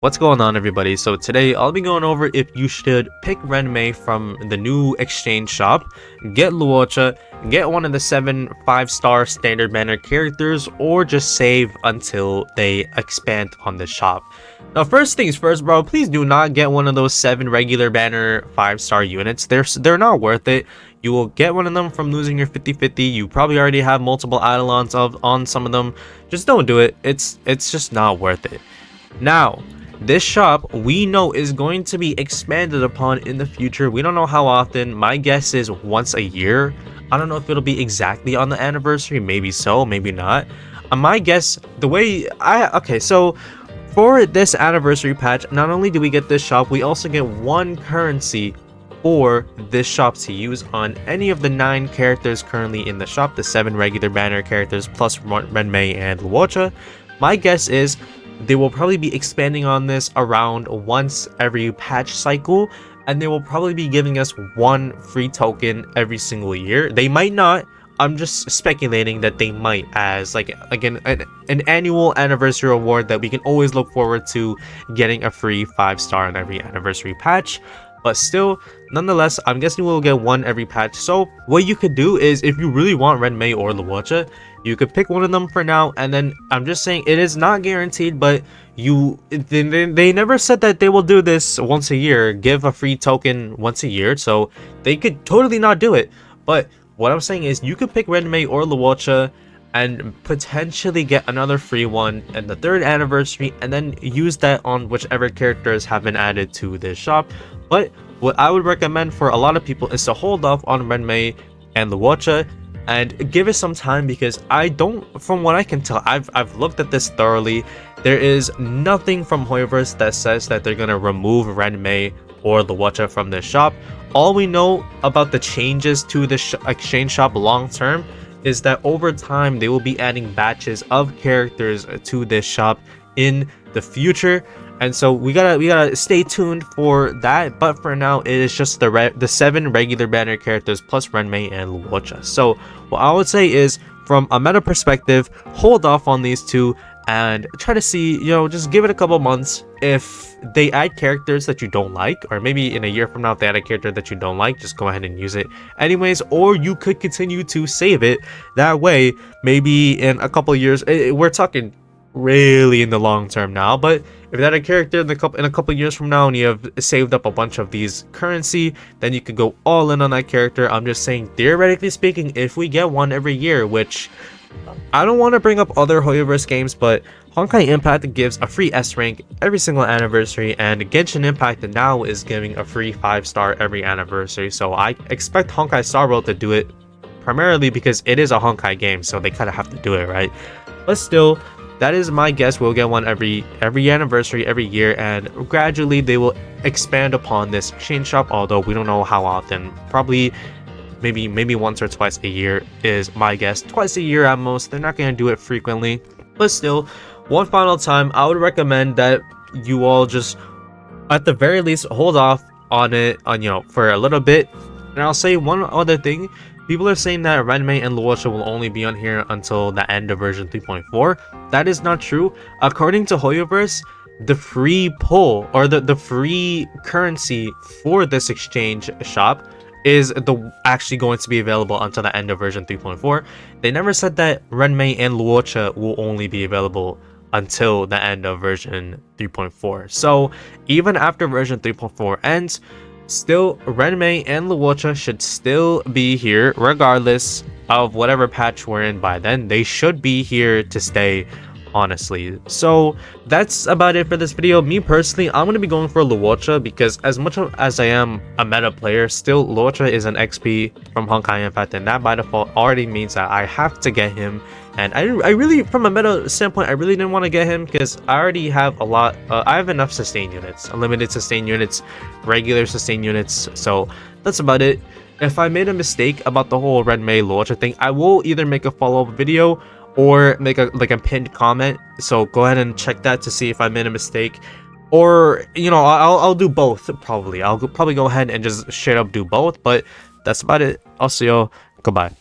What's going on, everybody? So today I'll be going over if you should pick RUAN MEI from the new exchange shop, get LUOCHA, get one of the 7 5-star standard banner characters, or just save until they expand on the shop. Now, first things first, bro, please do not get one of those 7 regular banner 5-star units. They're not worth it. You will get one of them from losing your 50-50. You probably already have multiple eidolons on some of them. Just don't do it. It's just not worth it. Now, this shop we know is going to be expanded upon in the future. We don't know how often. My guess is once a year. I don't know if it'll be exactly on the anniversary. Maybe so, maybe not. My guess, the way so for this anniversary patch, not only do we get this shop, we also get 1 currency for this shop to use on any of the 9 characters currently in the shop, the 7 regular banner characters plus RUAN MEI and LUOCHA. My guess is they will probably be expanding on this around once every patch cycle, and they will probably be giving us 1 free token every single year. They might not. I'm just speculating that they might, as like again an annual anniversary award that we can always look forward to getting a free 5-star in every anniversary patch. But still, nonetheless, I'm guessing we'll get 1 every patch. So what you could do is, if you really want RUAN MEI or LUOCHA, you could pick one of them for now, and then I'm just saying it is not guaranteed, but they never said that they will do this once a year, give a free token once a year, so they could totally not do it. But what I'm saying is you could pick RUAN MEI or LUOCHA and potentially get another free one in the 3rd anniversary, and then use that on whichever characters have been added to this shop. But what I would recommend for a lot of people is to hold off on RUAN MEI and LUOCHA and give it some time, because from what I can tell, I've looked at this thoroughly. There is nothing from Hoyoverse that says that they're gonna remove RUAN MEI or LUOCHA from this shop. All we know about the changes to the exchange shop long term is that over time they will be adding batches of characters to this shop in the future, and so we gotta stay tuned for that. But for now, it is just the 7 regular banner characters plus RUAN MEI and LUOCHA. So what I would say is, from a meta perspective, hold off on these 2 and try to see, just give it a couple months. If they add characters that you don't like, or maybe in a year from now if they add a character that you don't like, just go ahead and use it anyways. Or you could continue to save it. That way, maybe in a couple years, we're talking really in the long term now, but if that a character in a couple years from now and you have saved up a bunch of these currency, then you could go all in on that character. I'm just saying, theoretically speaking, if we get 1 every year, which I don't want to bring up other Hoyoverse games, but Honkai Impact gives a free S rank every single anniversary, and Genshin Impact now is giving a free 5-star every anniversary. So I expect Honkai Star Rail to do it, primarily because it is a Honkai game, so they kind of have to do it, right? But still, that is my guess. We'll get 1 every anniversary, every year, and gradually they will expand upon this exchange shop, although we don't know how often. Probably maybe once or twice a year is my guess. Twice a year at most. They're not going to do it frequently. But still, one final time, I would recommend that you all just, at the very least, hold off on it for a little bit. And I'll say one other thing. People are saying that RUAN MEI and LUOCHA will only be on here until the end of version 3.4. That is not true. According to Hoyoverse, the free pull, or the free currency for this exchange shop, is actually going to be available until the end of version 3.4. They never said that RUAN MEI and LUOCHA will only be available until the end of version 3.4. So even after version 3.4 ends, still RUAN MEI and LUOCHA should still be here regardless of whatever patch we're in by then. They should be here to stay, honestly. So that's about it for this video. Me personally, I'm going to be going for LUOCHA, because as much as I am a meta player, still LUOCHA is an XP from Honkai Impact, and that by default already means that I have to get him. And I really, from a meta standpoint, I really didn't want to get him because I already have a lot. I have enough sustain units, unlimited sustain units, regular sustain units. So that's about it. If I made a mistake about the whole RUAN MEI LUOCHA thing, I will either make a follow-up video or make a pinned comment. So go ahead and check that to see if I made a mistake, or I'll do both. I'll probably go ahead and just straight up do both. But that's about it. I'll see y'all. Goodbye.